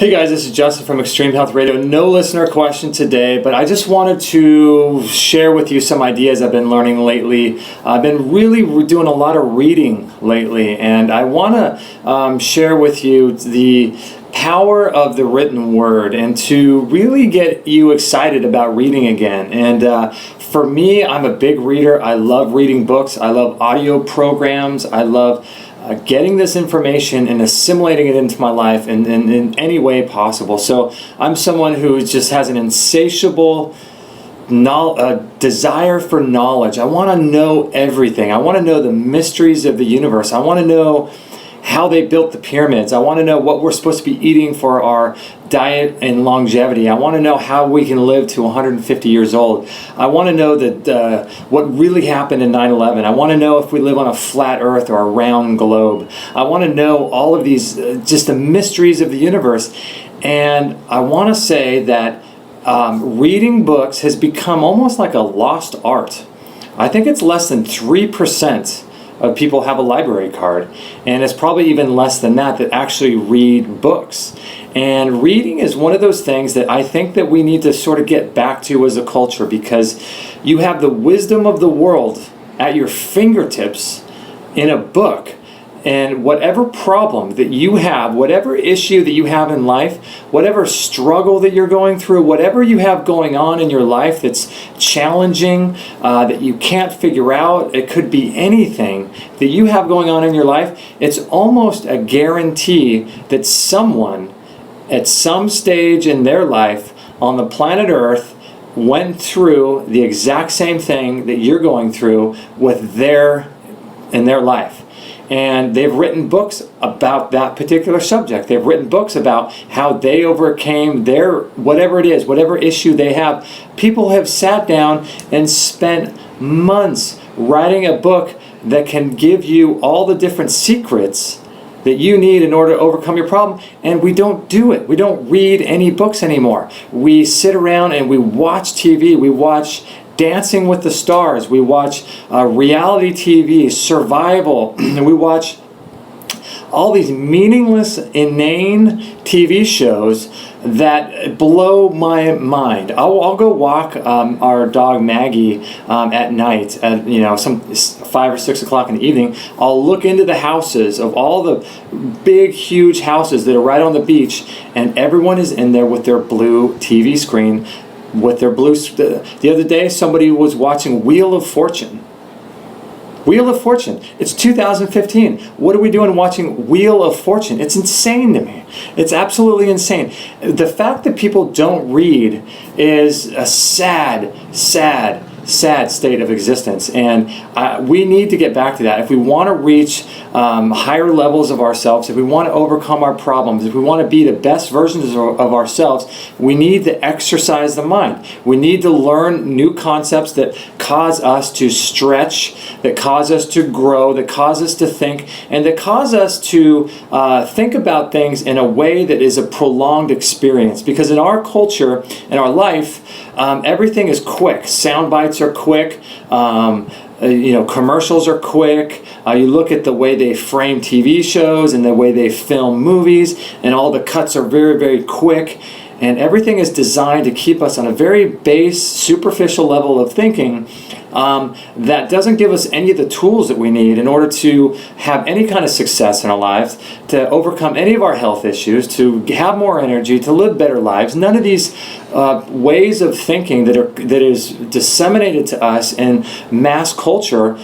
Hey guys, this is Justin from Extreme Health Radio. No listener question today, but I just wanted to share with you some ideas I've been learning lately. I've been really doing a lot of reading lately, and I want to share with you the power of the written word and to really get you excited about reading again. And for me, I'm a big reader. I love reading books. I love audio programs. I love getting this information and assimilating it into my life in any way possible. So I'm someone who just has an insatiable desire for knowledge. I want to know everything. I want to know the mysteries of the universe. I want to know how they built the pyramids. I want to know what we're supposed to be eating for our diet and longevity. I want to know how we can live to 150 years old. I want to know that what really happened in 9/11. I want to know if we live on a flat earth or a round globe. I want to know all of these, just the mysteries of the universe. And I want to say that reading books has become almost like a lost art. I think it's less than 3% of people have a library card, and it's probably even less than that actually read books. And reading is one of those things that I think that we need to sort of get back to as a culture, because you have the wisdom of the world at your fingertips in a book. And whatever problem that you have, whatever issue that you have in life, whatever struggle that you're going through, whatever you have going on in your life that's challenging, that you can't figure out, it could be anything that you have going on in your life, it's almost a guarantee that someone at some stage in their life on the planet Earth went through the exact same thing that you're going through in their life. And they've written books about that particular subject. They've written books about how they overcame their, whatever it is, whatever issue they have. People have sat down and spent months writing a book that can give you all the different secrets that you need in order to overcome your problem. And we don't do it. We don't read any books anymore. We sit around and we watch TV. We watch Dancing with the Stars. We watch reality TV, survival. We watch all these meaningless, inane TV shows that blow my mind. I'll go walk our dog Maggie at night at some 5 or 6 o'clock in the evening. I'll look into the houses of all the big, huge houses that are right on the beach, and everyone is in there with their blue TV screen. With their blue. The other day, somebody was watching Wheel of Fortune. Wheel of Fortune. It's 2015. What are we doing watching Wheel of Fortune? It's insane to me. It's absolutely insane. The fact that people don't read is a sad state of existence, and we need to get back to that. If we want to reach higher levels of ourselves, if we want to overcome our problems, if we want to be the best versions of ourselves, we need to exercise the mind. We need to learn new concepts that cause us to stretch, that cause us to grow, that cause us to think, and that cause us to think about things in a way that is a prolonged experience. Because in our culture, in our life, everything is quick. Sound bites are quick. Commercials are quick. You look at the way they frame TV shows and the way they film movies, and all the cuts are very, very quick. And everything is designed to keep us on a very base, superficial level of thinking that doesn't give us any of the tools that we need in order to have any kind of success in our lives, to overcome any of our health issues, to have more energy, to live better lives. None of these ways of thinking that is disseminated to us in mass culture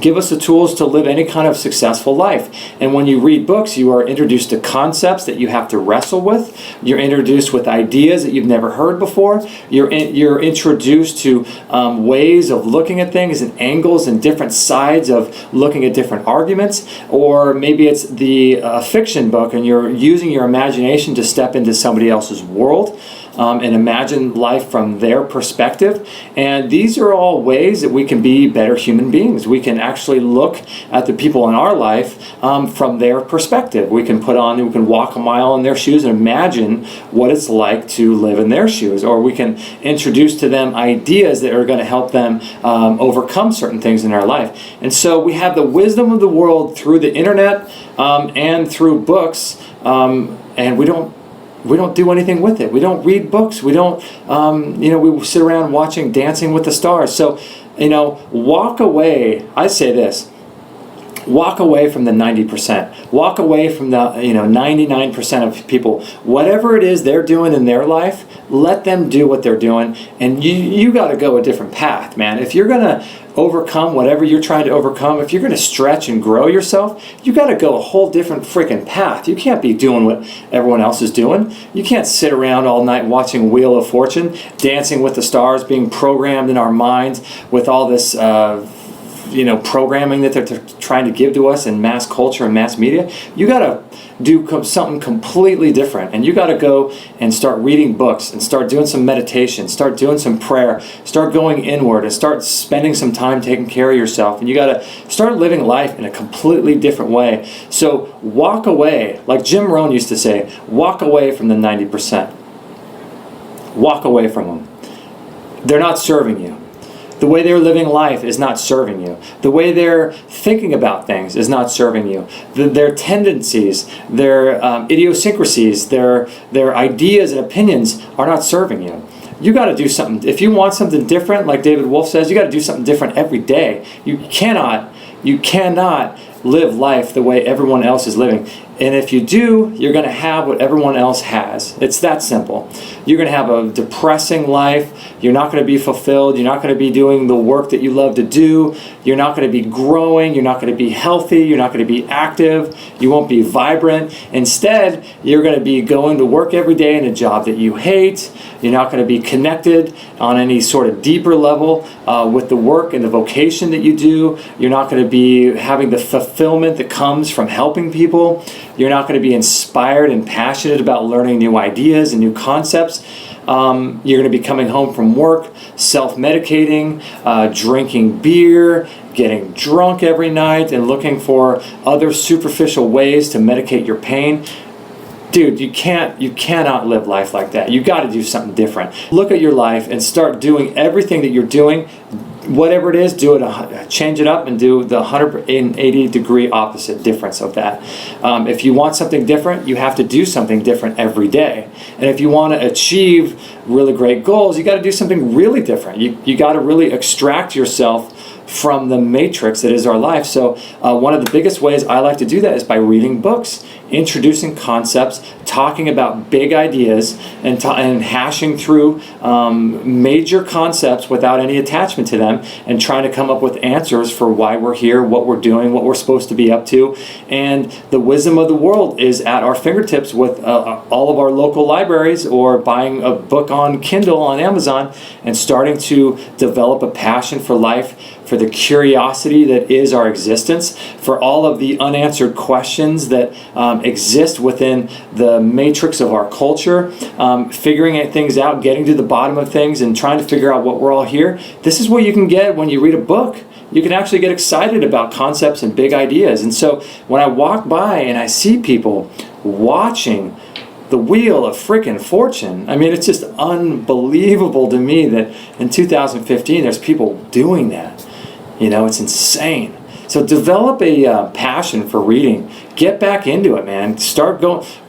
give us the tools to live any kind of successful life. And when you read books, you are introduced to concepts that you have to wrestle with. You're introduced with ideas that you've never heard before. You're introduced to ways of looking at things and angles and different sides of looking at different arguments. Or maybe it's the fiction book, and you're using your imagination to step into somebody else's world and imagine life from their perspective. And these are all ways that we can be better human beings. We can actually look at the people in our life from their perspective. We can walk a mile in their shoes and imagine what it's like to live in their shoes. Or we can introduce to them ideas that are going to help them overcome certain things in their life. And so we have the wisdom of the world through the internet and through books, and we don't we don't do anything with it. We don't read books. We don't, we sit around watching Dancing with the Stars. So, walk away. I say this. Walk away from the 90%. Walk away from the 99% of people. Whatever it is they're doing in their life, let them do what they're doing, and you got to go a different path, man. If you're gonna overcome whatever you're trying to overcome, if you're gonna stretch and grow yourself, you got to go a whole different freaking path. You can't be doing what everyone else is doing. You can't sit around all night watching Wheel of Fortune, Dancing with the Stars, being programmed in our minds with all this programming that they're trying to give to us in mass culture and mass media. You got to do something completely different, and you got to go and start reading books and start doing some meditation, start doing some prayer, start going inward and start spending some time taking care of yourself, and you got to start living life in a completely different way. So walk away, like Jim Rohn used to say, walk away from the 90%. Walk away from them. They're not serving you. The way they're living life is not serving you. The way they're thinking about things is not serving you. Their tendencies, their idiosyncrasies, their ideas and opinions are not serving you. You got to do something. If you want something different, like David Wolf says, you got to do something different every day. You cannot live life the way everyone else is living. And if you do, you're going to have what everyone else has. It's that simple. You're going to have a depressing life. You're not going to be fulfilled. You're not going to be doing the work that you love to do. You're not going to be growing. You're not going to be healthy. You're not going to be active. You won't be vibrant. Instead, you're going to be going to work every day in a job that you hate. You're not going to be connected on any sort of deeper level with the work and the vocation that you do. You're not going to be having the fulfillment that comes from helping people. You're not going to be inspired and passionate about learning new ideas and new concepts. You're going to be coming home from work, self-medicating, drinking beer, getting drunk every night, and looking for other superficial ways to medicate your pain. Dude, you cannot live life like that. You got to do something different. Look at your life and start doing everything that you're doing. Whatever it is, do it. Change it up and do the 180-degree opposite difference of that. If you want something different, you have to do something different every day. And if you want to achieve really great goals, you got to do something really different. You got to really extract yourself from the matrix that is our life. So one of the biggest ways I like to do that is by reading books, introducing concepts, talking about big ideas, and hashing through major concepts without any attachment to them, and trying to come up with answers for why we're here, what we're doing, what we're supposed to be up to. And the wisdom of the world is at our fingertips with all of our local libraries, or buying a book on Kindle on Amazon and starting to develop a passion for life, for the curiosity that is our existence, for all of the unanswered questions that exist within the matrix of our culture, figuring things out, getting to the bottom of things, and trying to figure out what we're all here. This is what you can get when you read a book. You can actually get excited about concepts and big ideas. And so when I walk by and I see people watching the Wheel of freaking Fortune, I mean, it's just unbelievable to me that in 2015 there's people doing that. It's insane. So develop a passion for reading. Get back into it, man.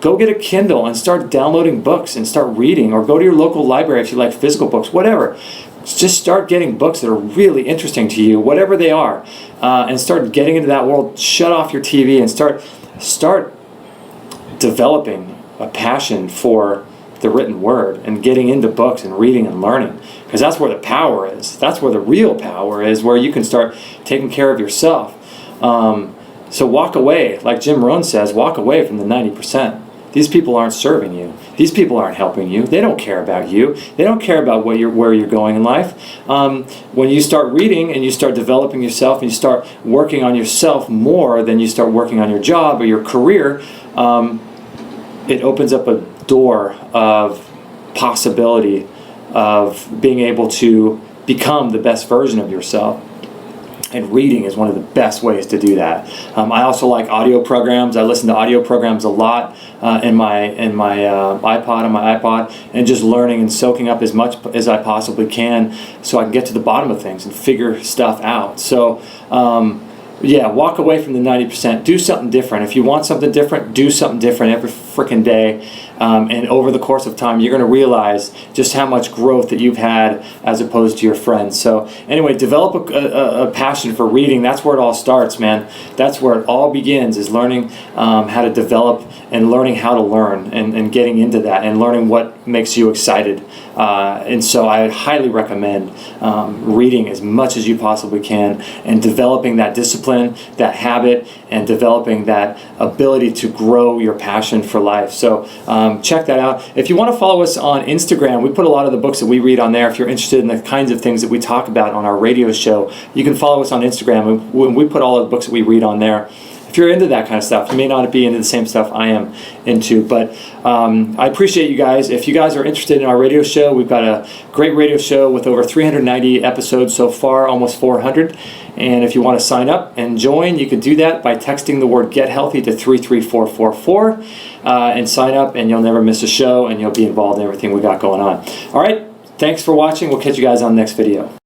Go get a Kindle and start downloading books and start reading, or go to your local library if you like physical books, whatever. Just start getting books that are really interesting to you, whatever they are, and start getting into that world. Shut off your TV and start developing a passion for the written word and getting into books and reading and learning. Because that's where the power is. That's where the real power is, where you can start taking care of yourself. So walk away, like Jim Rohn says, walk away from the 90%. These people aren't serving you. These people aren't helping you. They don't care about you. They don't care about where you're going in life. When you start reading and you start developing yourself and you start working on yourself more than you start working on your job or your career, it opens up a door of possibility of being able to become the best version of yourself. And reading is one of the best ways to do that. I also like audio programs. I listen to audio programs a lot in my iPod, on my iPod, and just learning and soaking up as much as I possibly can so I can get to the bottom of things and figure stuff out. So walk away from the 90%. Do something different. If you want something different, do something different freaking day. And over the course of time, you're going to realize just how much growth that you've had as opposed to your friends. So anyway, develop a passion for reading. That's where it all starts, man. That's where it all begins, is learning how to develop and learning how to learn, and getting into that and learning what makes you excited. And so I would highly recommend reading as much as you possibly can, and developing that discipline, that habit, and developing that ability to grow your passion for life. So check that out. If you want to follow us on Instagram, we put a lot of the books that we read on there. If you're interested in the kinds of things that we talk about on our radio show, you can follow us on Instagram. We put all of the books that we read on there. If you're into that kind of stuff, you may not be into the same stuff I am into, but I appreciate you guys. If you guys are interested in our radio show, we've got a great radio show with over 390 episodes so far, almost 400. And if you want to sign up and join, you can do that by texting the word Get Healthy to 33444 and sign up, and you'll never miss a show, and you'll be involved in everything we got going on. All right, thanks for watching. We'll catch you guys on the next video.